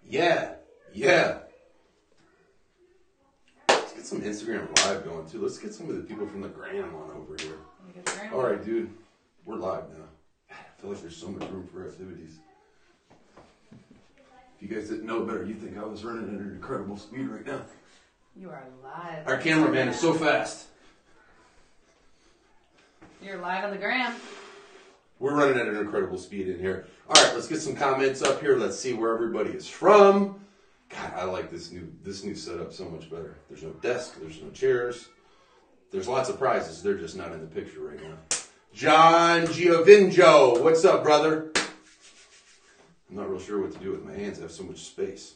Yeah. Let's get some Instagram Live going, too. Let's get some of the people from the gram on over here. All right, dude. We're live now. I feel like there's so much room for activities. If you guys didn't know better, you think I was running at an incredible speed right now. You are live. Our cameraman is so fast. You're live on the gram. We're running at an incredible speed in here. All right, let's get some comments up here. Let's see where everybody is from. God, I like this new setup so much better. There's no desk. There's no chairs. There's lots of prizes. They're just not in the picture right now. John Giovinjo, what's up, brother? I'm not real sure what to do with my hands. I have so much space.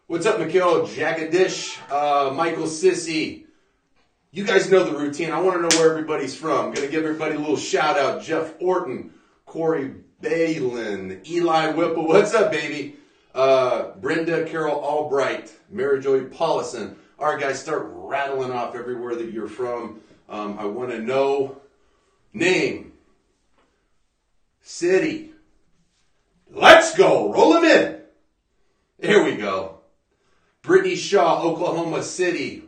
What's up, Mikhail Jagadish, Michael Sissy? You guys know the routine. I want to know where everybody's from. I'm going to give everybody a little shout out. Jeff Orton, Corey Balin, Eli Whipple. What's up, baby? Brenda Carol Albright, Mary Joy Paulison. All right, guys, start rattling off everywhere that you're from. I want to know name, city. Let's go. Roll them in. Here we go. Brittany Shaw, Oklahoma City.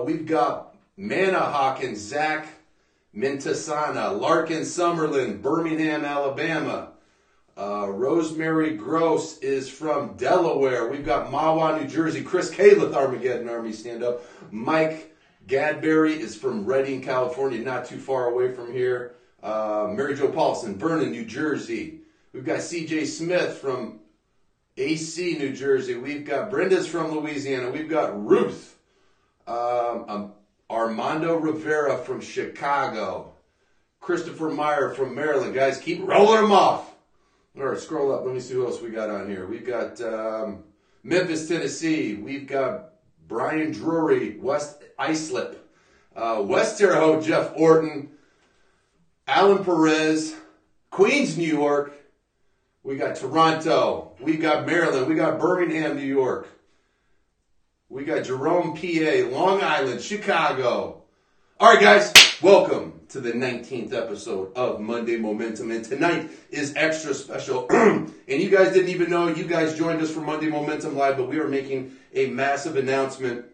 We've got Manahawk and Zach Mintasana. Larkin Summerlin, Birmingham, Alabama. Rosemary Gross is from Delaware. We've got Mahwah, New Jersey. Chris Calith, Armageddon Army, stand up. Mike Gadberry is from Redding, California, not too far away from here. Mary Jo Paulson, Vernon, New Jersey. We've got CJ Smith from AC, New Jersey. We've got Brenda's from Louisiana. We've got Ruth. Armando Rivera from Chicago. Christopher Meyer from Maryland. Guys, keep rolling them off. All right, scroll up. Let me see who else we got on here. We've got Memphis, Tennessee. We've got Brian Drury, West Islip. West Terre Haute, Jeff Orton. Alan Perez. Queens, New York. We got Toronto. We got Maryland. We got Birmingham, New York. We got Jerome, PA, Long Island, Chicago. All right, guys, welcome to the 19th episode of Monday Momentum. And tonight is extra special. And you guys didn't even know you guys joined us for Monday Momentum Live, but we are making a massive announcement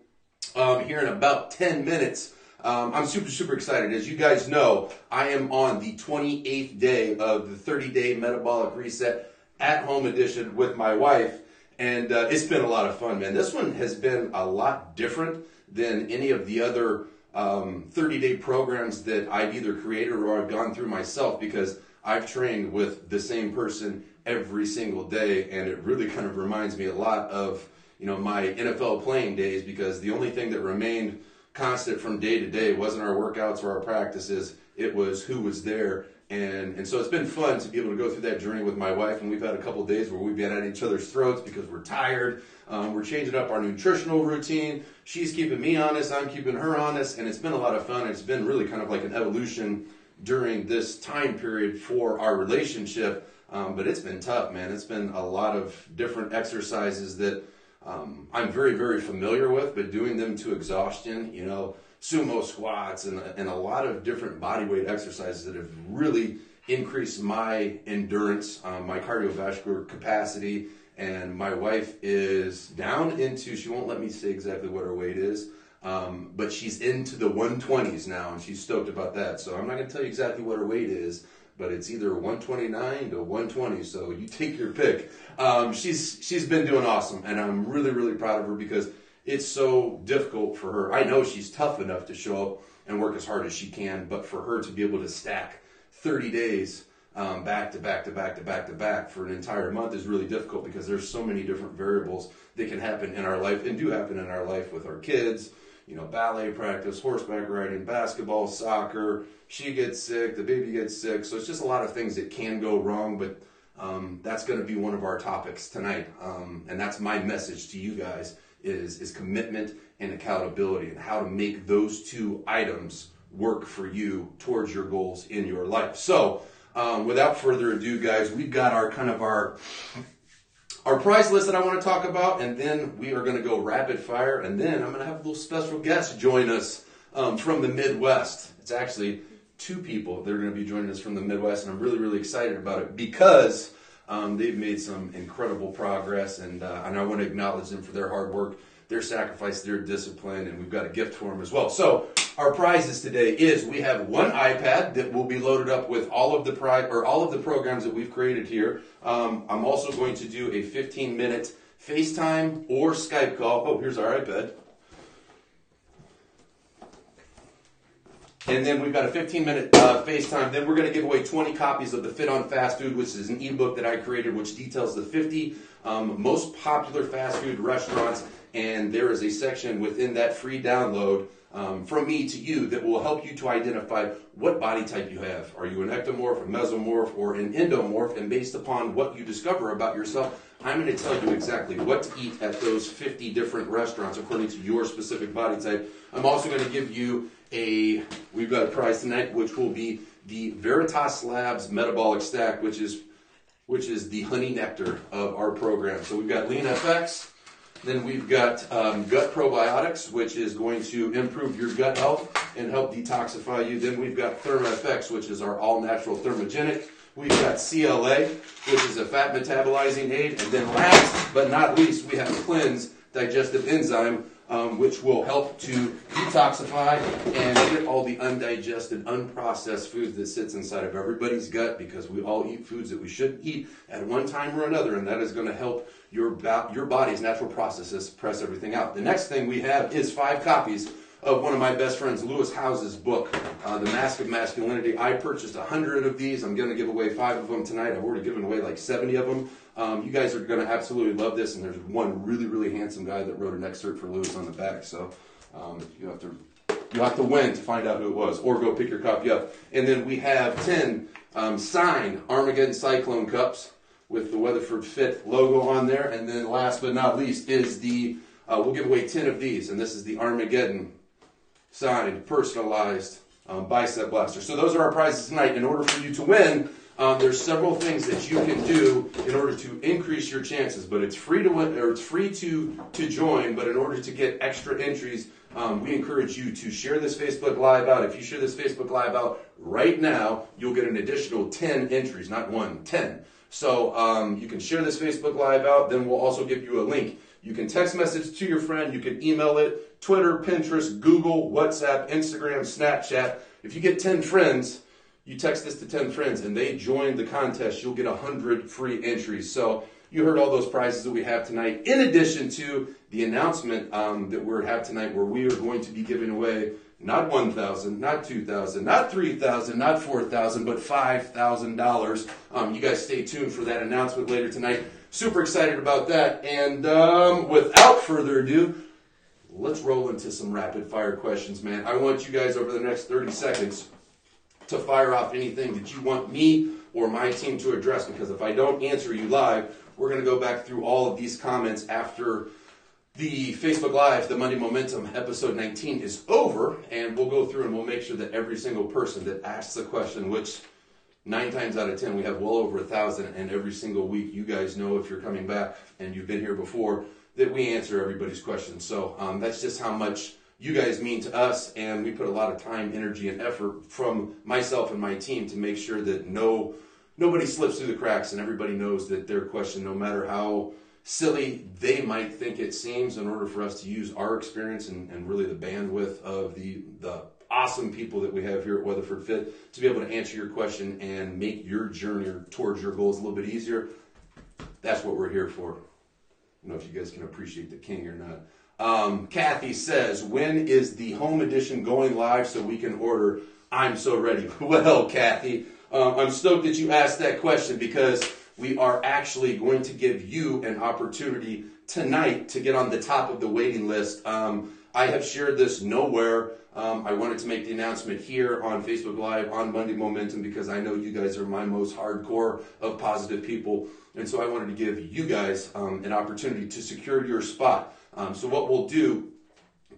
here in about 10 minutes. I'm super excited. As you guys know, I am on the 28th day of the 30-day metabolic reset at-home edition with my wife. And it's been a lot of fun, man. This one has been a lot different than any of the other 30-day programs that I've either created or I've gone through myself, because I've trained with the same person every single day, and it really kind of reminds me a lot of, you know, my NFL playing days, because the only thing that remained constant from day to day wasn't our workouts or our practices. It was who was there. And so it's been fun to be able to go through that journey with my wife, and we've had a couple of days where we've been at each other's throats because we're tired. We're changing up our nutritional routine. She's keeping me honest, I'm keeping her honest, and it's been a lot of fun. It's been really kind of like an evolution during this time period for our relationship, but it's been tough, man. It's been a lot of different exercises that I'm very familiar with, but doing them to exhaustion, you know, sumo squats and a lot of different body weight exercises that have really increased my endurance, my cardiovascular capacity. And my wife is down into, she won't let me say exactly what her weight is, but she's into the 120s now, and she's stoked about that. So I'm not going to tell you exactly what her weight is, but it's either 129 to 120, so you take your pick. She's been doing awesome, and I'm really proud of her, because it's so difficult for her. I know she's tough enough to show up and work as hard as she can, but for her to be able to stack 30 days back to back for an entire month is really difficult, because there's so many different variables that can happen in our life and do happen in our life with our kids. You know, ballet practice, horseback riding, basketball, soccer. She gets sick, the baby gets sick. So it's just a lot of things that can go wrong, but that's going to be one of our topics tonight. And that's my message to you guys. Is commitment and accountability, and how to make those two items work for you towards your goals in your life. So, without further ado, guys, we've got our prize list that I want to talk about, and then we are going to go rapid fire, and then I'm going to have a little special guest join us from the Midwest. It's actually two people that are going to be joining us from the Midwest, and I'm really, really excited about it because they've made some incredible progress, and I want to acknowledge them for their hard work, their sacrifice, their discipline, and we've got a gift for them as well. So our prizes today is we have one iPad that will be loaded up with all of the programs that we've created here. I'm also going to do a 15-minute FaceTime or Skype call. Oh, here's our iPad. And then we've got a 15-minute FaceTime. Then we're going to give away 20 copies of the Fit on Fast Food, which is an ebook that I created, which details the 50 most popular fast food restaurants. And there is a section within that free download from me to you that will help you to identify what body type you have. Are you an ectomorph, a mesomorph, or an endomorph? And based upon what you discover about yourself, I'm going to tell you exactly what to eat at those 50 different restaurants according to your specific body type. I'm also going to give you we've got a prize tonight, which will be the VERITAS Labs Metabolic Stack, which is the honey nectar of our program. So we've got Lean FX, then we've got gut probiotics, which is going to improve your gut health and help detoxify you. Then we've got ThermFX, which is our all-natural thermogenic. We've got CLA, which is a fat metabolizing aid. And then last but not least, we have Cleanse Digestive Enzyme, which will help to detoxify and get all the undigested, unprocessed foods that sits inside of everybody's gut, because we all eat foods that we shouldn't eat at one time or another, and that is going to help your body's natural processes press everything out. The next thing we have is 5 copies of one of my best friends, Lewis House's book, The Mask of Masculinity. I purchased 100 of these. I'm going to give away 5 of them tonight. I've already given away like 70 of them. You guys are going to absolutely love this, and there's one really, really handsome guy that wrote an excerpt for Lewis on the back. So you have to win to find out who it was, or go pick your copy up. And then we have 10 signed Armageddon Cyclone cups with the Weatherford Fit logo on there. And then last but not least is we'll give away 10 of these, and this is the Armageddon signed, personalized Bicep Blasters. So those are our prizes tonight. In order for you to win, there's several things that you can do in order to increase your chances. But it's free to win, or it's free to join. But in order to get extra entries, we encourage you to share this Facebook Live out. If you share this Facebook Live out right now, you'll get an additional 10 entries, not 1, 10. So you can share this Facebook Live out. Then we'll also give you a link. You can text message to your friend. You can email it. Twitter, Pinterest, Google, WhatsApp, Instagram, Snapchat. If you get 10 friends, you text this to 10 friends and they join the contest, you'll get 100 free entries. So you heard all those prizes that we have tonight, in addition to the announcement that we have tonight, where we are going to be giving away not $1,000, not $2,000, not $3,000, not $4,000, but $5,000. You guys stay tuned for that announcement later tonight. Super excited about that. And without further ado, let's roll into some rapid fire questions, man. I want you guys over the next 30 seconds to fire off anything that you want me or my team to address, because if I don't answer you live, we're going to go back through all of these comments after the Facebook Live, the Monday Momentum, episode 19 is over, and we'll go through and we'll make sure that every single person that asks a question, which 9 times out of 10, we have well over 1,000, and every single week, you guys know, if you're coming back and you've been here before, that we answer everybody's questions. So that's just how much you guys mean to us, and we put a lot of time, energy, and effort from myself and my team to make sure that nobody slips through the cracks, and everybody knows that their question, no matter how silly they might think it seems, in order for us to use our experience and really the bandwidth of the awesome people that we have here at Weatherford Fit to be able to answer your question and make your journey towards your goals a little bit easier. That's what we're here for. I don't know if you guys can appreciate the king or not. Kathy says, when is the home edition going live so we can order? I'm so ready. Well, Kathy, I'm stoked that you asked that question, because we are actually going to give you an opportunity tonight to get on the top of the waiting list. I have shared this nowhere. I wanted to make the announcement here on Facebook Live on Monday Momentum, because I know you guys are my most hardcore of positive people. And so I wanted to give you guys an opportunity to secure your spot. So what we'll do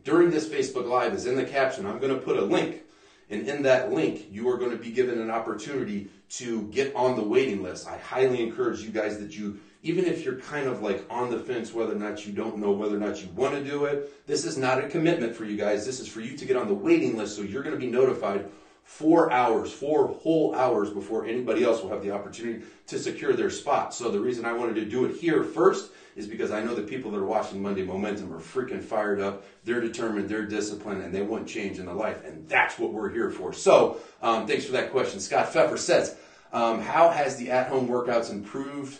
during this Facebook Live is, in the caption, I'm going to put a link. And in that link, you are going to be given an opportunity to get on the waiting list. I highly encourage you guys that you, even if you're kind of like on the fence whether or not you don't know whether or not you want to do it, this is not a commitment for you guys. This is for you to get on the waiting list, so you're going to be notified 4 hours, 4 whole hours before anybody else will have the opportunity to secure their spot. So the reason I wanted to do it here first is because I know the people that are watching Monday Momentum are freaking fired up. They're determined, they're disciplined, and they want change in their life. And that's what we're here for. So thanks for that question. Scott Pfeffer says, how has the at-home workouts improved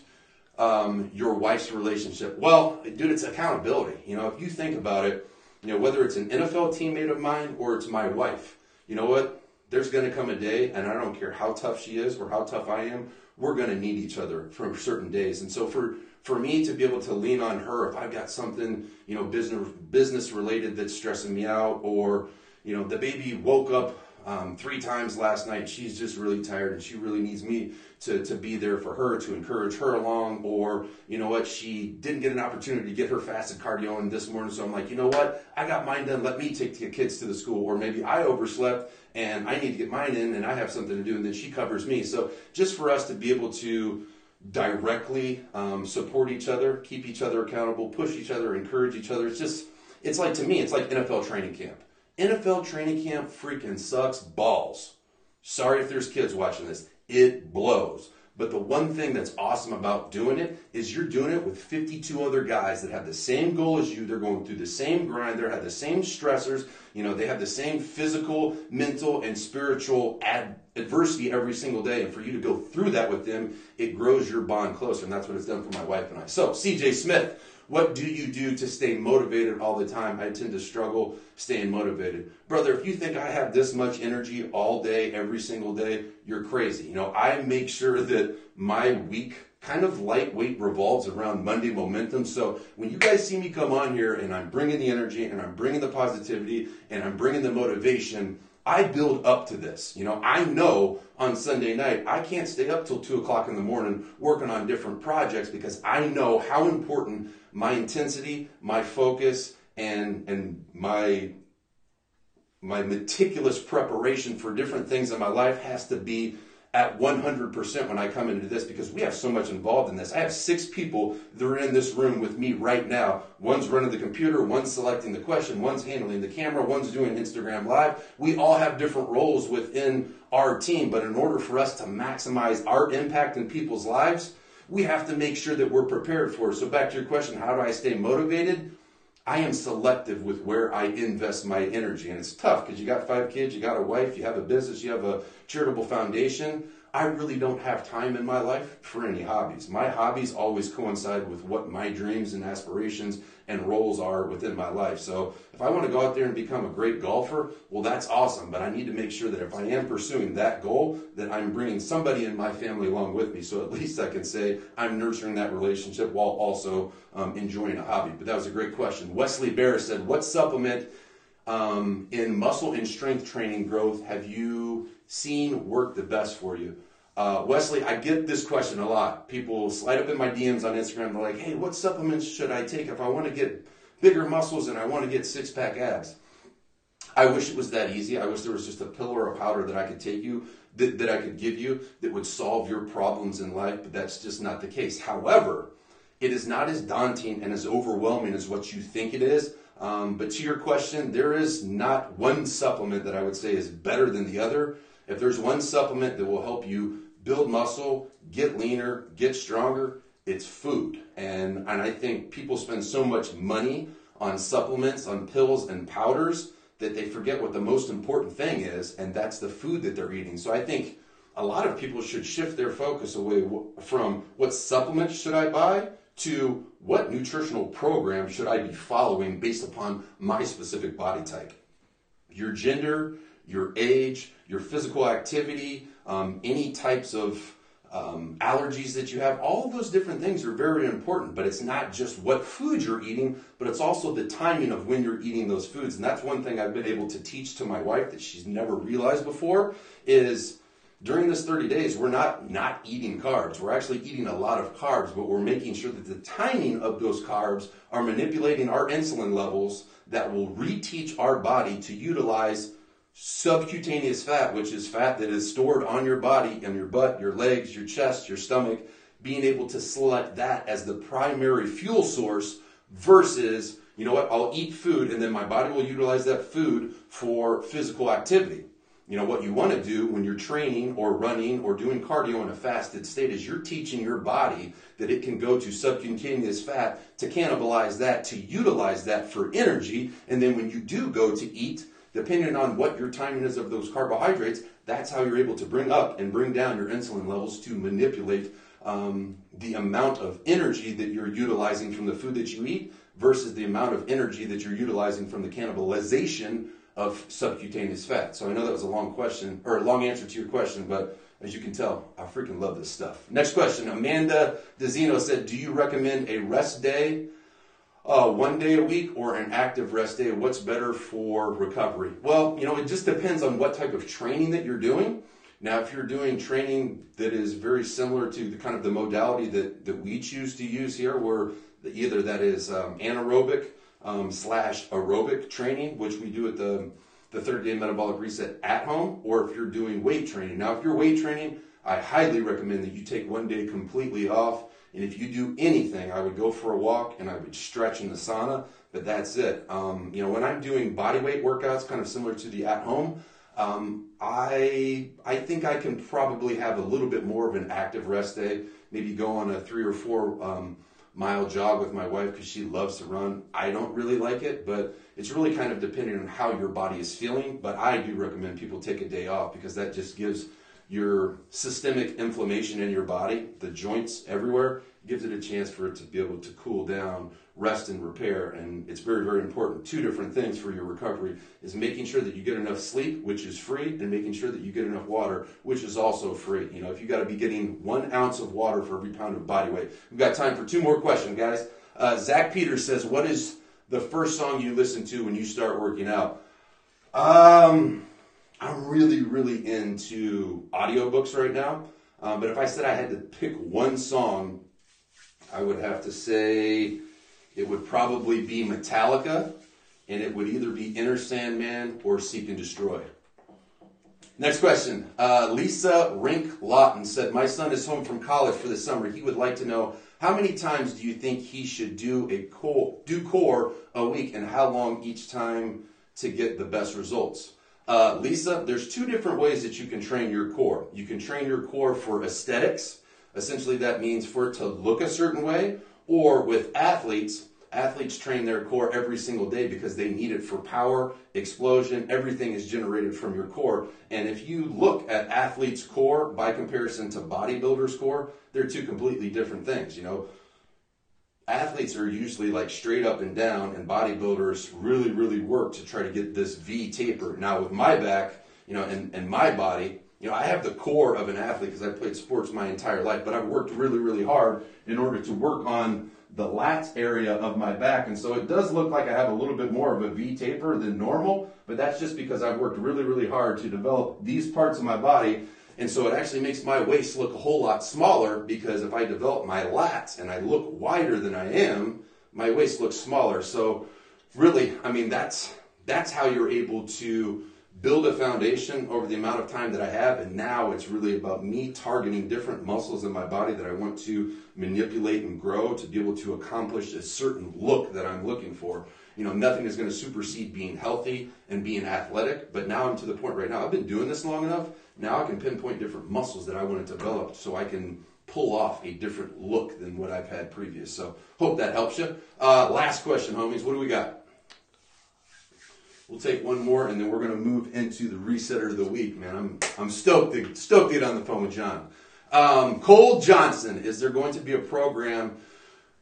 your wife's relationship? Well, dude, it's accountability. You know, if you think about it, you know, whether it's an NFL teammate of mine or it's my wife, you know what? There's going to come a day, and I don't care how tough she is or how tough I am, we're going to need each other for certain days. And so for me to be able to lean on her if I've got something, you know, business related that's stressing me out, or, you know, the baby woke up 3 times last night, she's just really tired and she really needs me to be there for her, to encourage her along, or, you know what, she didn't get an opportunity to get her fasted cardio in this morning, so I'm like, you know what, I got mine done, let me take the kids to the school, or maybe I overslept and I need to get mine in and I have something to do, and then she covers me. So just for us to be able to directly support each other, keep each other accountable, push each other, encourage each other, it's like, to me, it's like NFL training camp. NFL training camp freaking sucks balls. Sorry if there's kids watching this. It blows. But the one thing that's awesome about doing it is you're doing it with 52 other guys that have the same goal as you. They're going through the same grind. They have the same stressors. You know, they have the same physical, mental, and spiritual adversity every single day. And for you to go through that with them, it grows your bond closer. And that's what it's done for my wife and I. So, CJ Smith, what do you do to stay motivated all the time? I tend to struggle staying motivated. Brother, if you think I have this much energy all day, every single day, you're crazy. You know, I make sure that my week kind of lightweight revolves around Monday Momentum. So when you guys see me come on here and I'm bringing the energy and I'm bringing the positivity and I'm bringing the motivation, I build up to this. You know, I know on Sunday night, I can't stay up till 2 o'clock in the morning working on different projects because I know how important my intensity, my focus, and my meticulous preparation for different things in my life has to be at 100% when I come into this, because we have so much involved in this. I have 6 people that are in this room with me right now. One's running the computer, one's selecting the question, one's handling the camera, one's doing Instagram Live. We all have different roles within our team, but in order for us to maximize our impact in people's lives, we have to make sure that we're prepared for it. So back to your question, how do I stay motivated? I am selective with where I invest my energy. And it's tough because you got 5 kids, you got a wife, you have a business, you have a charitable foundation. I really don't have time in my life for any hobbies. My hobbies always coincide with what my dreams and aspirations and roles are within my life. So if I want to go out there and become a great golfer, well, that's awesome. But I need to make sure that if I am pursuing that goal, that I'm bringing somebody in my family along with me. So at least I can say I'm nurturing that relationship while also enjoying a hobby. But that was a great question. Wesley Bear said, what supplement in muscle and strength training growth have you seen work the best for you? Wesley, I get this question a lot. People slide up in my DMs on Instagram. They're like, hey, what supplements should I take if I want to get bigger muscles and I want to get 6-pack abs? I wish it was that easy. I wish there was just a pill or a powder that I could take you, that I could give you that would solve your problems in life, but that's just not the case. However, it is not as daunting and as overwhelming as what you think it is. But to your question, there is not one supplement that I would say is better than the other. If there's one supplement that will help you build muscle, get leaner, get stronger, it's food. And I think people spend so much money on supplements, on pills and powders, that they forget what the most important thing is, and that's the food that they're eating. So I think a lot of people should shift their focus away from what supplements should I buy to what nutritional program should I be following based upon my specific body type. Your gender, your age, your physical activity, any types of allergies that you have, all of those different things are very important, but it's not just what food you're eating, but it's also the timing of when you're eating those foods. And that's one thing I've been able to teach to my wife that she's never realized before is during this 30 days, we're not eating carbs. We're actually eating a lot of carbs, but we're making sure that the timing of those carbs are manipulating our insulin levels that will reteach our body to utilize subcutaneous fat, which is fat that is stored on your body, in your butt, your legs, your chest, your stomach, being able to select that as the primary fuel source versus, you know what, I'll eat food and then my body will utilize that food for physical activity. what you want to do when you're training or running or doing cardio in a fasted state is you're teaching your body that it can go to subcutaneous fat to cannibalize that, to utilize that for energy. And then when you do go to eat, depending on what your timing is of those carbohydrates, that's how you're able to bring up and bring down your insulin levels to manipulate the amount of energy that you're utilizing from the food that you eat versus the amount of energy that you're utilizing from the cannibalization of subcutaneous fat. So I know that was a long question, or a long answer to your question, but as you can tell, I freaking love this stuff. Next question. Amanda DeZino said, do you recommend a rest day, 1 day a week, or an active rest day? What's better for recovery? Well, it just depends on what type of training that you're doing. Now, if you're doing training that is very similar to the kind of the modality that we choose to use here, where either that is anaerobic / aerobic training, which we do at the 30-day metabolic reset at home, or if you're doing weight training. Now, if you're weight training, I highly recommend that you take 1 day completely off. And if you do anything, I would go for a walk and I would stretch in the sauna, but that's it. When I'm doing body weight workouts, kind of similar to the at home, I think I can probably have a little bit more of an active rest day, maybe go on a 3 or 4 mile jog with my wife because she loves to run. I don't really like it, but it's really kind of depending on how your body is feeling. But I do recommend people take a day off because that just gives your systemic inflammation in your body, the joints everywhere, gives it a chance for it to be able to cool down, rest and repair. And it's very, very important. 2 different things for your recovery is making sure that you get enough sleep, which is free, and making sure that you get enough water, which is also free. If you got to be getting 1 ounce of water for every pound of body weight. We've got time for 2 more questions, guys. Zach Peters says, what is the first song you listen to when you start working out? I'm really, really into audiobooks right now. But if I said I had to pick 1 song, I would have to say it would probably be Metallica, and it would either be Enter Sandman or Seek and Destroy. Next question. Lisa Rink Lawton said, my son is home from college for the summer. He would like to know, how many times do you think he should do core a week, and how long each time to get the best results? Lisa, there's 2 different ways that you can train your core. You can train your core for aesthetics. Essentially, that means for it to look a certain way. Or with athletes train their core every single day because they need it for power, explosion. Everything is generated from your core. And if you look at athletes' core by comparison to bodybuilders' core, they're 2 completely different things. Athletes are usually like straight up and down, and bodybuilders really, really work to try to get this V taper. Now with my back, and my body, I have the core of an athlete because I played sports my entire life, but I've worked really, really hard in order to work on the lats area of my back. And so it does look like I have a little bit more of a V taper than normal, but that's just because I've worked really, really hard to develop these parts of my body. And so it actually makes my waist look a whole lot smaller because if I develop my lats and I look wider than I am, my waist looks smaller. So really, that's how you're able to build a foundation over the amount of time that I have. And now it's really about me targeting different muscles in my body that I want to manipulate and grow to be able to accomplish a certain look that I'm looking for. Nothing is going to supersede being healthy and being athletic. But now I'm to the point right now, I've been doing this long enough. Now I can pinpoint different muscles that I want to develop so I can pull off a different look than what I've had previous. So hope that helps you. Last question, homies. What do we got? We'll take 1 more, and then we're going to move into the resetter of the week, man. I'm stoked to get on the phone with John. Cole Johnson, is there going to be a program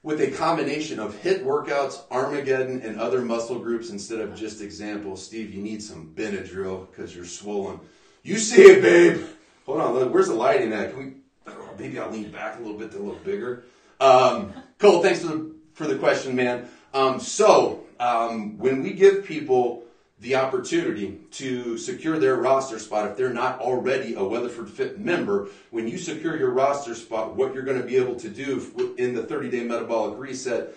with a combination of HIIT workouts, Armageddon, and other muscle groups instead of just examples? Steve, you need some Benadryl because you're swollen. You see it, babe. Hold on, where's the lighting at? Maybe I'll lean back a little bit to look bigger. Cole, thanks for the question, man. When we give people the opportunity to secure their roster spot, if they're not already a Weatherford Fit member, when you secure your roster spot, what you're going to be able to do in the 30-day metabolic reset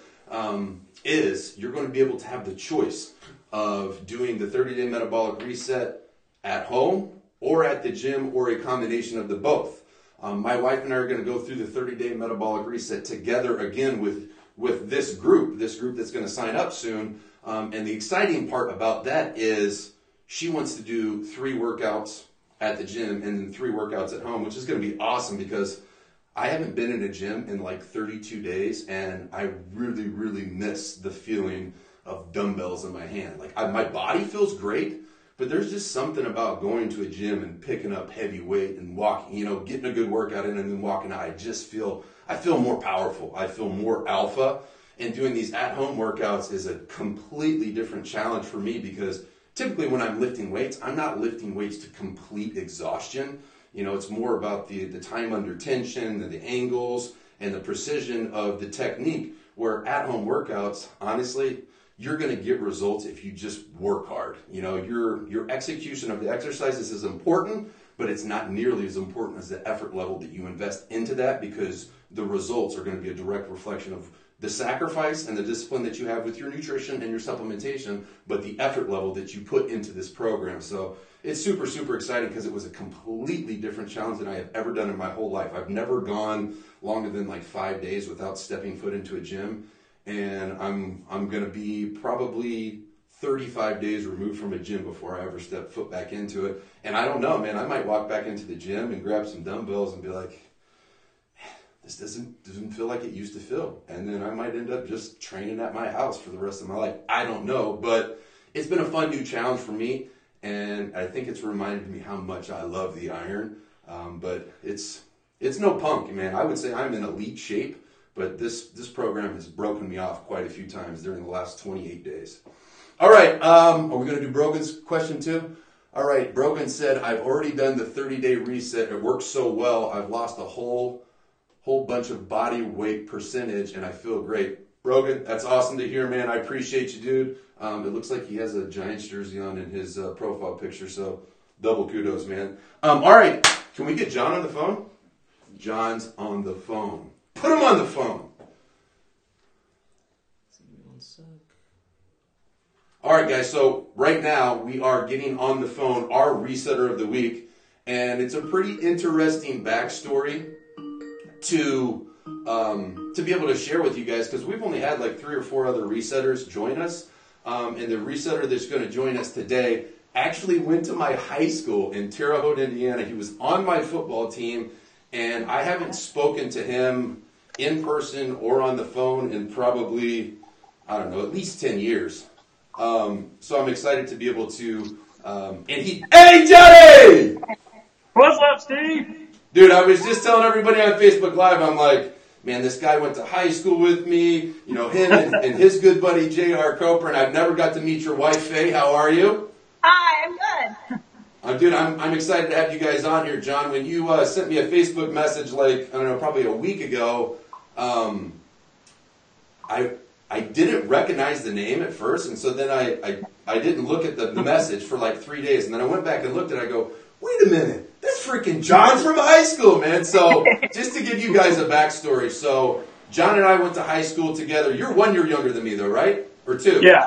is you're going to be able to have the choice of doing the 30-day metabolic reset at home or at the gym or a combination of the both. My wife and I are going to go through the 30-day metabolic reset together again with this group that's going to sign up soon. And the exciting part about that is she wants to do 3 workouts at the gym and then 3 workouts at home, which is going to be awesome because I haven't been in a gym in like 32 days, and I really, really miss the feeling of dumbbells in my hand. Like my body feels great, but there's just something about going to a gym and picking up heavy weight and walking, getting a good workout in and then walking out. I feel more powerful. I feel more alpha. And doing these at-home workouts is a completely different challenge for me because typically when I'm lifting weights, I'm not lifting weights to complete exhaustion. It's more about the time under tension and the angles and the precision of the technique, where at-home workouts, honestly, you're going to get results if you just work hard. Your execution of the exercises is important, but it's not nearly as important as the effort level that you invest into that, because the results are going to be a direct reflection of the sacrifice and the discipline that you have with your nutrition and your supplementation, but the effort level that you put into this program. So it's super, super exciting because it was a completely different challenge than I have ever done in my whole life. I've never gone longer than like 5 days without stepping foot into a gym. And I'm going to be probably 35 days removed from a gym before I ever step foot back into it. And I don't know, man, I might walk back into the gym and grab some dumbbells and be like, this doesn't feel like it used to feel. And then I might end up just training at my house for the rest of my life. I don't know, but it's been a fun new challenge for me. And I think it's reminded me how much I love the iron. But it's no punk, man. I would say I'm in elite shape, but this program has broken me off quite a few times during the last 28 days. All right, are we going to do Brogan's question too? All right, Brogan said, I've already done the 30-day reset. It works so well. I've lost a whole bunch of body weight percentage, and I feel great. Brogan, that's awesome to hear, man. I appreciate you, dude. It looks like he has a Giants jersey on in his profile picture, so double kudos, man. All right, can we get John on the phone? John's on the phone. Put him on the phone. All right, guys, so right now we are getting on the phone our resetter of the week, and it's a pretty interesting backstory to be able to share with you guys, because we've only had like 3 or 4 other resetters join us, and the resetter that's going to join us today actually went to my high school in Terre Haute, Indiana. He was on my football team, and I haven't spoken to him in person or on the phone in probably, I don't know, at least 10 years. So I'm excited to be able to, hey, Johnny! What's up, Steve? Dude, I was just telling everybody on Facebook Live, I'm like, man, this guy went to high school with me, him and his good buddy, J.R. Coper, and I've never got to meet your wife, Faye. How are you? Hi, I'm good. Dude, I'm excited to have you guys on here, John. When you sent me a Facebook message, like, I don't know, probably a week ago, I didn't recognize the name at first, and so then I didn't look at the message for like 3 days, and then I went back and looked at it, I go, wait a minute, that's freaking John from high school, man. So just to give you guys a backstory, so John and I went to high school together. You're 1 year younger than me, though, right? Or 2? Yeah.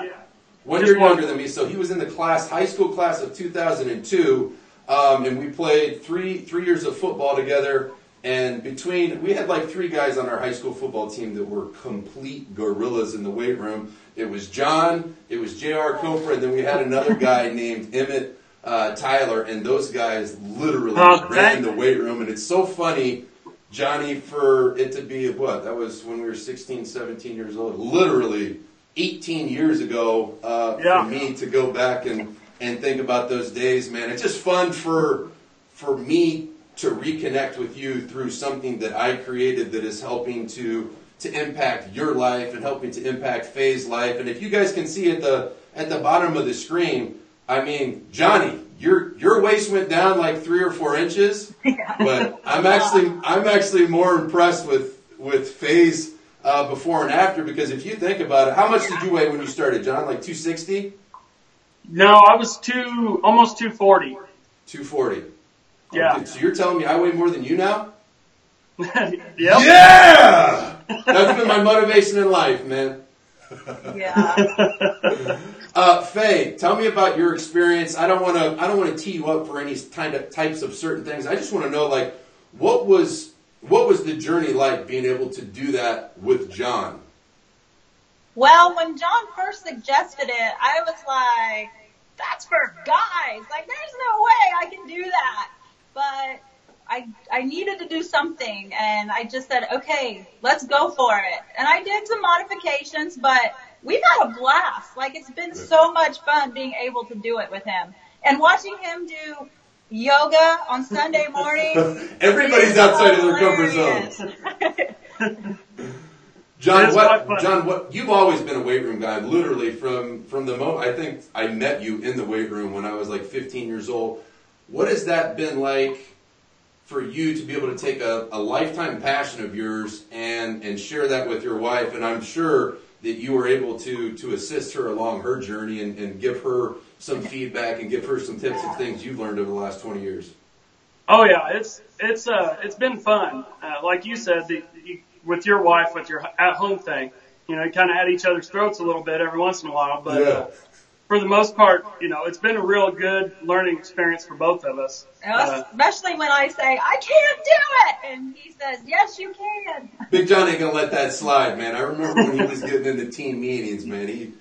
1 year younger than me, so he was in the high school class of 2002, and we played three years of football together. And we had like 3 guys on our high school football team that were complete gorillas in the weight room. It was John, it was J.R. Coper, and then we had another guy named Emmett Tyler, and those guys literally ran in the weight room. And it's so funny, Johnny, for it to be, that was when we were 16, 17 years old, literally 18 years ago for me to go back and think about those days, man. It's just fun for me to reconnect with you through something that I created that is helping to impact your life and helping to impact Faye's life. And if you guys can see at the bottom of the screen, I mean, Johnny, your waist went down like 3 or 4 inches, but I'm actually more impressed with Faye's before and after, because if you think about it, how much did you weigh when you started, John? Like 260? No, I was almost 240. 240. Yeah. Okay, so you're telling me I weigh more than you now? Yep. Yeah! That's been my motivation in life, man. Yeah. Faye, tell me about your experience. I don't want to tee you up for any types of certain things. I just want to know, like, what was the journey like being able to do that with John? Well, when John first suggested it, I was like, that's for guys. Like, there's no way I can do that. But I needed to do something, and I just said, okay, let's go for it. And I did some modifications, but we've had a blast. Like, it's been so much fun being able to do it with him. And watching him do yoga on Sunday mornings. Everybody's outside of their comfort zone. John, you've always been a weight room guy, literally from the moment I think I met you in the weight room when I was like 15 years old. What has that been like for you to be able to take a lifetime passion of yours and share that with your wife? And I'm sure that you were able to assist her along her journey and give her some feedback and give her some tips and things you've learned over the last 20 years. Oh yeah, it's been fun. Like you said, with your wife, with your at-home thing, you kind of at each other's throats a little bit every once in a while, but for the most part, it's been a real good learning experience for both of us. Especially when I say, I can't do it! And he says, yes, you can. Big John ain't gonna let that slide, man. I remember when he was getting into team meetings, man.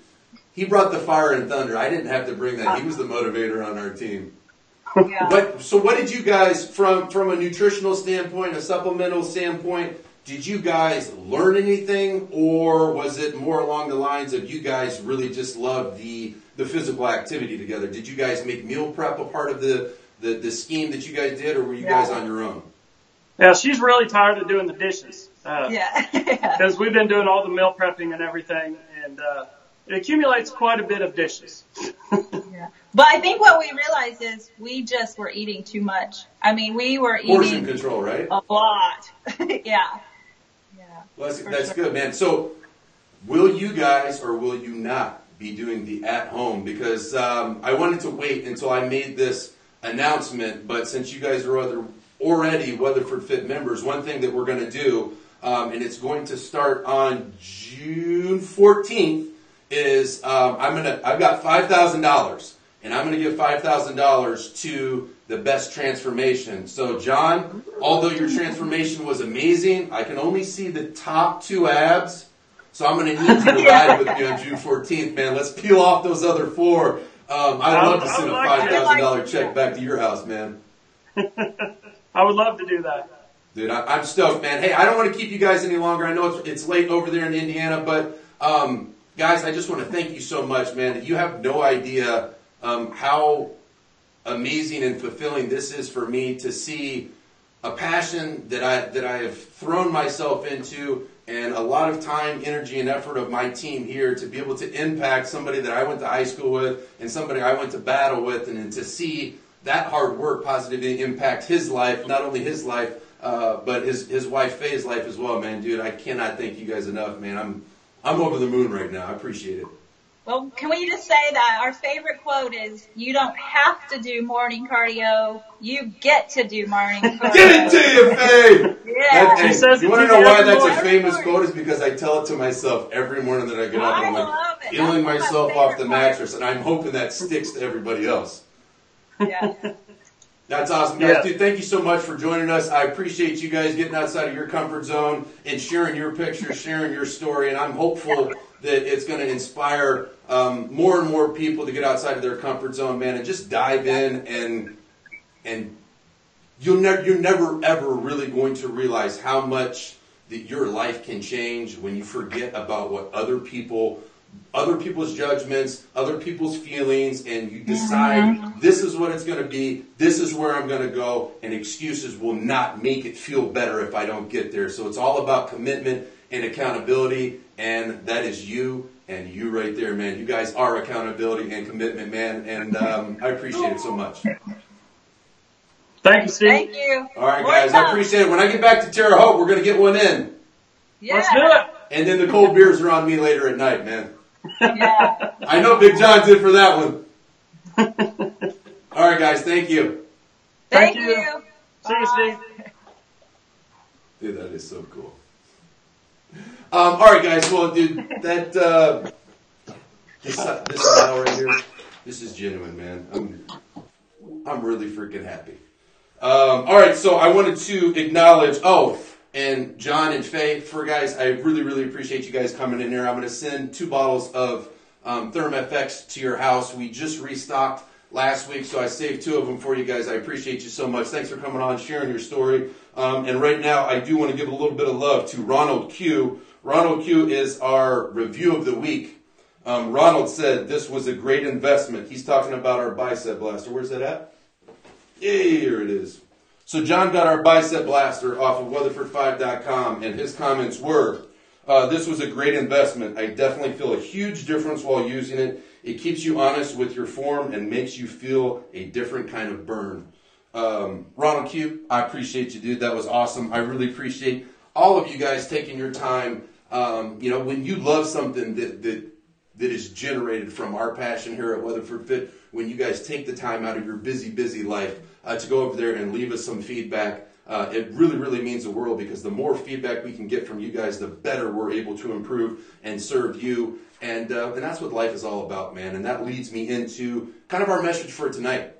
He brought the fire and thunder. I didn't have to bring that. He was the motivator on our team. Yeah. So what did you guys, from a nutritional standpoint, a supplemental standpoint, did you guys learn anything, or was it more along the lines of you guys really just loved the physical activity together? Did you guys make meal prep a part of the scheme that you guys did, or were you guys on your own? Yeah, she's really tired of doing the dishes. Yeah. Because we've been doing all the meal prepping and everything, and it accumulates quite a bit of dishes. Yeah. But I think what we realized is we just were eating too much. I mean, we were eating portion control, right? A lot. Yeah. Well, that's good, man. So will you guys or will you not be doing the at-home? Because I wanted to wait until I made this announcement, but since you guys are already Weatherford Fit members, one thing that we're going to do, and it's going to start on June 14th, is I've got $5,000, and I'm going to give $5,000 to the best transformation. So, John, although your transformation was amazing, I can only see the top 2 abs. So I'm going to need you to ride with me on June 14th, man. Let's peel off those other 4. I'd love to send a $5,000 check back to your house, man. I would love to do that. Dude, I'm stoked, man. Hey, I don't want to keep you guys any longer. I know it's late over there in Indiana, but guys, I just want to thank you so much, man. You have no idea how amazing and fulfilling this is for me to see a passion that I have thrown myself into, and a lot of time, energy, and effort of my team here to be able to impact somebody that I went to high school with and somebody I went to battle with, and to see that hard work positively impact his life, not only his life, but his wife Faye's life as well, man. Dude, I cannot thank you guys enough, man. I'm over the moon right now. I appreciate it. Well, can we just say that our favorite quote is, you don't have to do morning cardio, you get to do morning cardio. Get it to you, Faye! Yeah. She says you want to know why that's a famous quote? Is because I tell it to myself every morning that I get up, and I'm like feeling myself off the mattress, and I'm hoping that sticks to everybody else. Yeah. That's awesome, guys. Dude, thank you so much for joining us. I appreciate you guys getting outside of your comfort zone and sharing your pictures, sharing your story, and I'm hopeful that it's going to inspire more and more people to get outside of their comfort zone, man, and just dive in, and you're never ever really going to realize how much that your life can change when you forget about what other people's judgments, other people's feelings, and you decide this is what it's going to be, this is where I'm going to go, and excuses will not make it feel better if I don't get there. So it's all about commitment and accountability, and that is you and you right there, man. You guys are accountability and commitment, man, and I appreciate it so much. Thank you, Steve. Thank you. All right, guys, I appreciate it. When I get back to Terre Haute, we're going to get one in. Yeah. Let's do it. And then the cold beers are on me later at night, man. Yeah. I know Big John did for that one. All right, guys, thank you. Thank you. See you, Steve. Dude, that is so cool. All right, guys. Well, dude, that this smile right here, this is genuine, man. I'm really freaking happy. All right, so I wanted to acknowledge. And John and Faye, guys, I really, really appreciate you guys coming in here. I'm going to send 2 bottles of ThermFX to your house. We just restocked last week, so I saved 2 of them for you guys. I appreciate you so much. Thanks for coming on, sharing your story. And right now, I do want to give a little bit of love to Ronald Q. Ronald Q is our review of the week. Ronald said this was a great investment. He's talking about our Bicep Blaster. Where's that at? Yay, here it is. So John got our Bicep Blaster off of Weatherford5.com, and his comments were, this was a great investment. I definitely feel a huge difference while using it. It keeps you honest with your form and makes you feel a different kind of burn. Ronald Q, I appreciate you, dude. That was awesome. I really appreciate all of you guys taking your time. When you love something that is generated from our passion here at Weatherford Fit, when you guys take the time out of your busy life to go over there and leave us some feedback, it really means the world, because the more feedback we can get from you guys, the better we're able to improve and serve you. And that's what life is all about, man. And that leads me into kind of our message for tonight.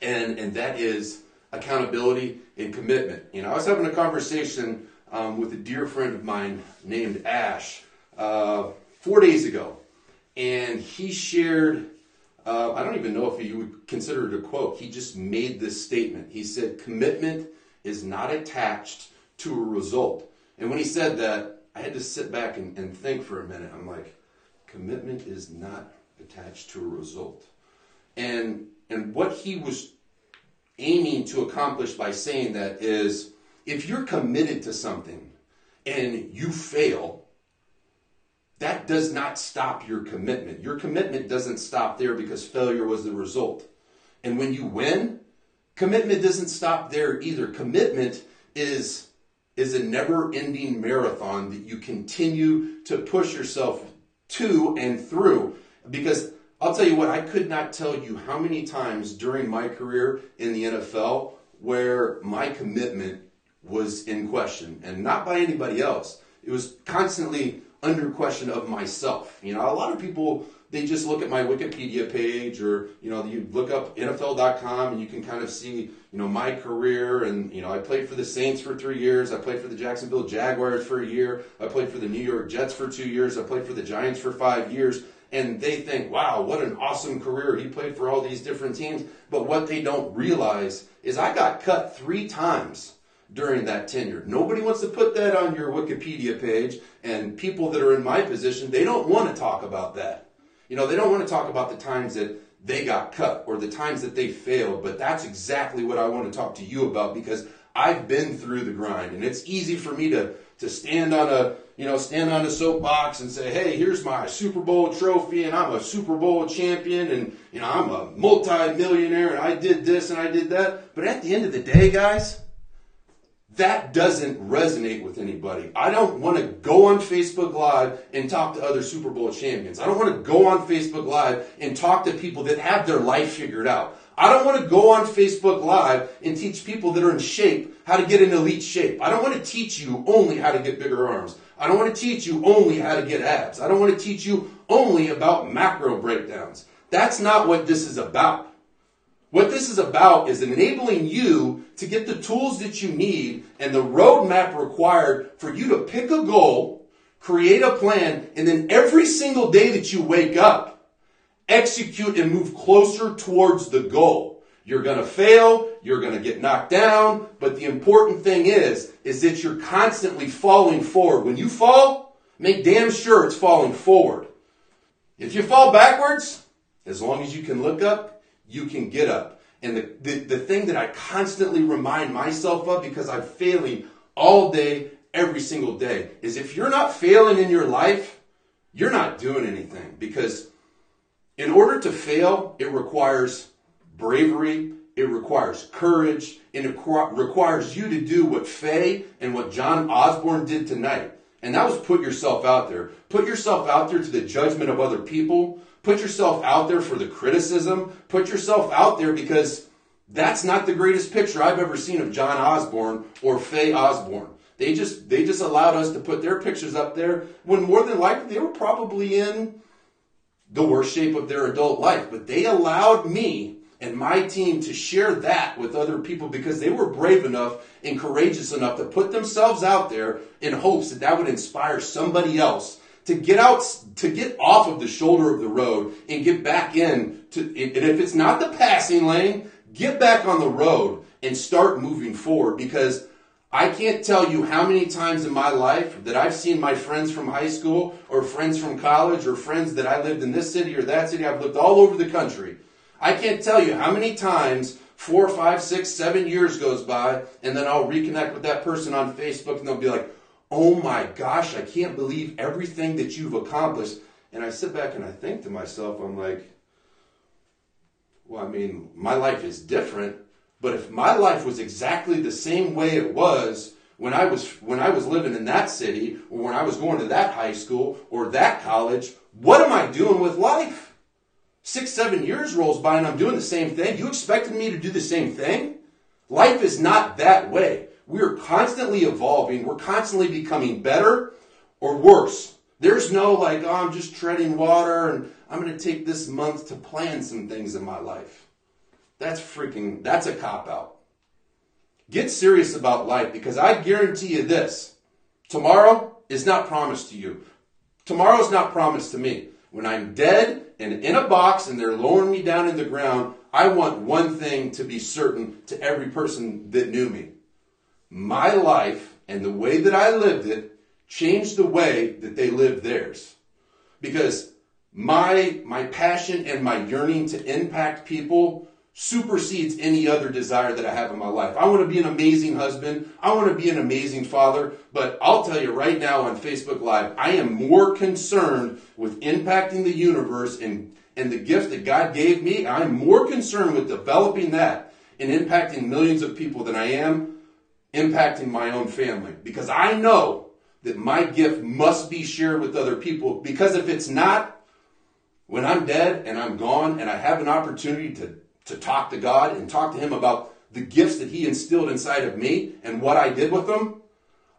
And that is accountability and commitment. I was having a conversation with a dear friend of mine named Ash 4 days ago. And he shared, I don't even know if you would consider it a quote. He just made this statement. He said, commitment is not attached to a result. And when he said that, I had to sit back and think for a minute. I'm like, commitment is not attached to a result. And what he was aiming to accomplish by saying that is, if you're committed to something and you fail, that does not stop your commitment. Your commitment doesn't stop there because failure was the result. And when you win, commitment doesn't stop there either. Commitment is a never-ending marathon that you continue to push yourself to and through. Because I'll tell you what, I could not tell you how many times during my career in the NFL where my commitment was in question, and not by anybody else. It was constantly under question of myself. A lot of people, they just look at my Wikipedia page, or you look up NFL.com and you can kind of see my career. And I played for the Saints for 3 years. I played for the Jacksonville Jaguars for a year. I played for the New York Jets for 2 years. I played for the Giants for 5 years. And they think, wow, what an awesome career. He played for all these different teams. But what they don't realize is I got cut 3 times during that tenure. Nobody wants to put that on your Wikipedia page, and people that are in my position, they don't want to talk about that. They don't want to talk about the times that they got cut or the times that they failed, but that's exactly what I want to talk to you about, because I've been through the grind, and it's easy for me to stand on a soapbox and say, hey, here's my Super Bowl trophy, and I'm a Super Bowl champion, and I'm a multi-millionaire, and I did this and I did that. But at the end of the day, guys, that doesn't resonate with anybody. I don't want to go on Facebook Live and talk to other Super Bowl champions. I don't want to go on Facebook Live and talk to people that have their life figured out. I don't want to go on Facebook Live and teach people that are in shape how to get in elite shape. I don't want to teach you only how to get bigger arms. I don't want to teach you only how to get abs. I don't want to teach you only about macro breakdowns. That's not what this is about. What this is about is enabling you to get the tools that you need and the roadmap required for you to pick a goal, create a plan, and then every single day that you wake up, execute and move closer towards the goal. You're going to fail, you're going to get knocked down, but the important thing is that you're constantly falling forward. When you fall, make damn sure it's falling forward. If you fall backwards, as long as you can look up, you can get up. And the thing that I constantly remind myself of, because I'm failing all day, every single day, is if you're not failing in your life, you're not doing anything. Because in order to fail, it requires bravery, it requires courage, and it requires you to do what Faye and what John Osborne did tonight. And that was put yourself out there. Put yourself out there to the judgment of other people. Put yourself out there for the criticism. Put yourself out there, because that's not the greatest picture I've ever seen of John Osborne or Faye Osborne. They just allowed us to put their pictures up there when more than likely they were probably in the worst shape of their adult life. But they allowed me and my team to share that with other people because they were brave enough and courageous enough to put themselves out there in hopes that that would inspire somebody else to get off of the shoulder of the road and get back in to, and if it's not the passing lane, get back on the road and start moving forward, because I can't tell you how many times in my life that I've seen my friends from high school or friends from college or friends that I lived in this city or that city. I've lived all over the country. I can't tell you how many times 4, 5, 6, 7 years goes by, and then I'll reconnect with that person on Facebook and they'll be like, oh my gosh, I can't believe everything that you've accomplished. And I sit back and I think to myself, I'm like, well, I mean, my life is different. But if my life was exactly the same way it was when I was living in that city, or when I was going to that high school or that college, what am I doing with life? 6, 7 years rolls by and I'm doing the same thing. You expected me to do the same thing? Life is not that way. We are constantly evolving. We're constantly becoming better or worse. There's no like, oh, I'm just treading water and I'm going to take this month to plan some things in my life. That's a cop-out. Get serious about life, because I guarantee you this. Tomorrow is not promised to you. Tomorrow's not promised to me. When I'm dead and in a box and they're lowering me down in the ground, I want one thing to be certain to every person that knew me. My life and the way that I lived it changed the way that they lived theirs. Because my passion and my yearning to impact people supersedes any other desire that I have in my life. I want to be an amazing husband. I want to be an amazing father. But I'll tell you right now on Facebook Live, I am more concerned with impacting the universe and the gift that God gave me. I'm more concerned with developing that and impacting millions of people than I am impacting my own family. Because I know that my gift must be shared with other people. Because if it's not, when I'm dead and I'm gone and I have an opportunity to talk to God and talk to Him about the gifts that He instilled inside of me and what I did with them,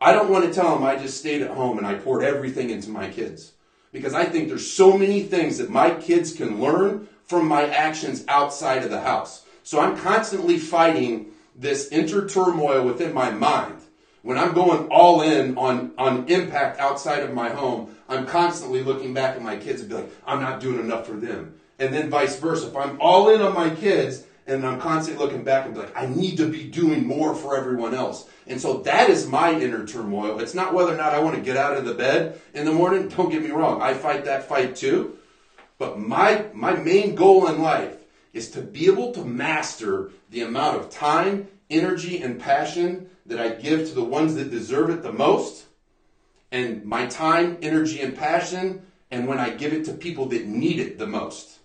I don't want to tell Him I just stayed at home and I poured everything into my kids. Because I think there's so many things that my kids can learn from my actions outside of the house. So I'm constantly fighting this inner turmoil within my mind. When I'm going all in on impact outside of my home, I'm constantly looking back at my kids and be like, I'm not doing enough for them. And then vice versa. If I'm all in on my kids and I'm constantly looking back and be like, I need to be doing more for everyone else. And so that is my inner turmoil. It's not whether or not I want to get out of the bed in the morning. Don't get me wrong. I fight that fight too. But my main goal in life is to be able to master the amount of time, energy, and passion that I give to the ones that deserve it the most. And my time, energy, and passion, and when I give it to people that need it the most.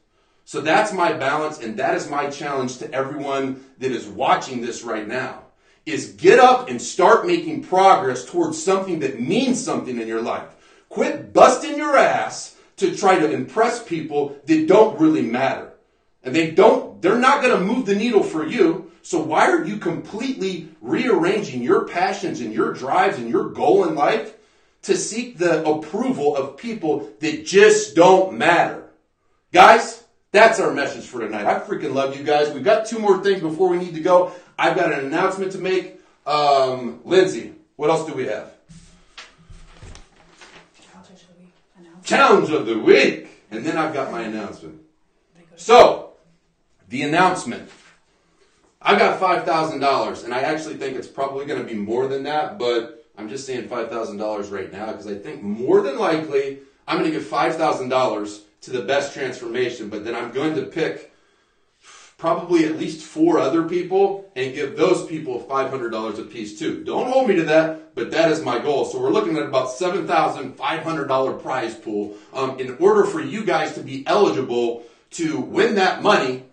So that's my balance, and that is my challenge to everyone that is watching this right now, is get up and start making progress towards something that means something in your life. Quit busting your ass to try to impress people that don't really matter. And they're not going to move the needle for you. So why are you completely rearranging your passions and your drives and your goal in life to seek the approval of people that just don't matter? Guys, that's our message for tonight. I freaking love you guys. We've got 2 more things before we need to go. I've got an announcement to make. Lindsay, what else do we have? Challenge of the week. And then I've got my announcement. So, the announcement. I've got $5,000, and I actually think it's probably going to be more than that, but I'm just saying $5,000 right now because I think more than likely I'm going to give $5,000 to the best transformation, but then I'm going to pick probably at least 4 other people and give those people $500 a piece too. Don't hold me to that, but that is my goal. So we're looking at about $7,500 prize pool. In order for you guys to be eligible to win that money,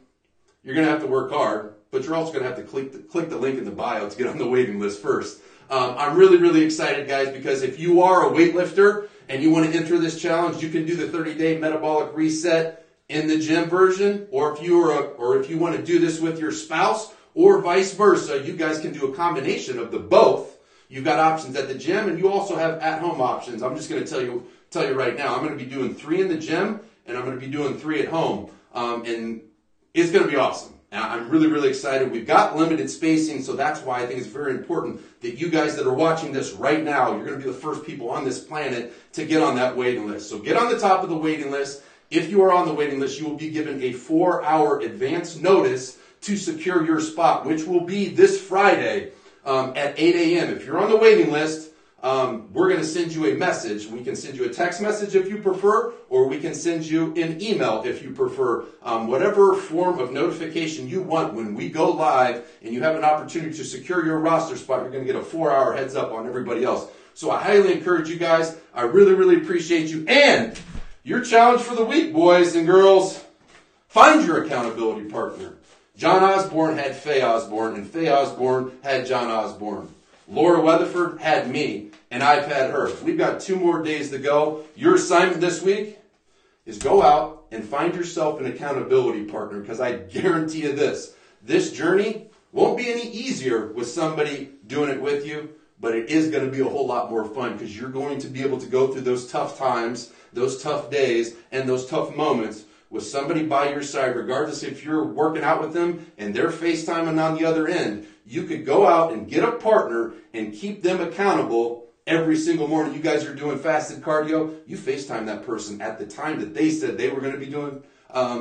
you're going to have to work hard, but you're also going to have to click the link in the bio to get on the waiting list first. I'm really, really excited, guys, because if you are a weightlifter and you want to enter this challenge, you can do the 30-day metabolic reset in the gym version, or if you want to do this with your spouse, or vice versa, you guys can do a combination of the both. You've got options at the gym, and you also have at-home options. I'm just going to tell you right now, I'm going to be doing 3 in the gym, and I'm going to be doing 3 at home, and it's going to be awesome. I'm really, really excited. We've got limited spacing, so that's why I think it's very important that you guys that are watching this right now, you're going to be the first people on this planet to get on that waiting list. So get on the top of the waiting list. If you are on the waiting list, you will be given a 4-hour advance notice to secure your spot, which will be this Friday at 8 a.m. If you're on the waiting list, we're going to send you a message. We can send you a text message if you prefer, or we can send you an email if you prefer. Whatever form of notification you want when we go live and you have an opportunity to secure your roster spot, you're going to get a 4-hour heads up on everybody else. So I highly encourage you guys. I really, really appreciate you. And your challenge for the week, boys and girls, find your accountability partner. John Osborne had Faye Osborne, and Faye Osborne had John Osborne. Laura Weatherford had me, and I've had her. We've got 2 more days to go. Your assignment this week is go out and find yourself an accountability partner, because I guarantee you this journey won't be any easier with somebody doing it with you, but it is going to be a whole lot more fun, because you're going to be able to go through those tough times, those tough days, and those tough moments with somebody by your side, regardless if you're working out with them and they're FaceTiming on the other end. You could go out and get a partner and keep them accountable every single morning. You guys are doing fasted cardio. You FaceTime that person at the time that they said they were going to be doing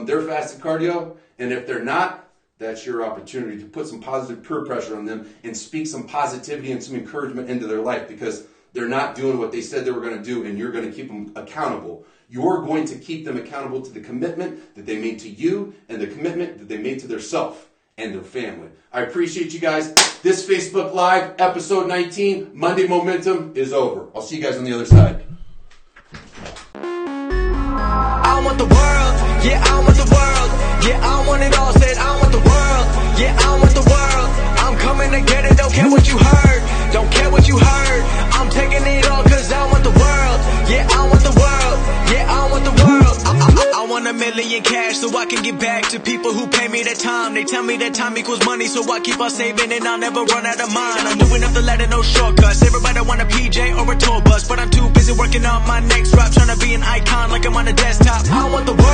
their fasted cardio. And if they're not, that's your opportunity to put some positive peer pressure on them and speak some positivity and some encouragement into their life, because they're not doing what they said they were going to do, and you're going to keep them accountable. You're going to keep them accountable to the commitment that they made to you and the commitment that they made to their self and their family. I appreciate you guys. This Facebook Live, episode 19, Monday Momentum, is over. I'll see you guys on the other side. I want the world, yeah, I want the world, yeah, I want it all, said I want the world, yeah, I want the world, I'm coming to get it, don't care what you heard, don't care what you heard, I'm taking it all cause I want the world, yeah, I want the world, yeah, I want the world, I want $1 million cash so I can give back to people who pay me their time, they tell me that time equals money, so I keep on saving and I'll never run out of mine, I'm moving up the ladder, no shortcuts, everybody want a PJ or a tour bus, but I'm too busy working on my next rap, trying to be an icon like I'm on a desktop, I want the world.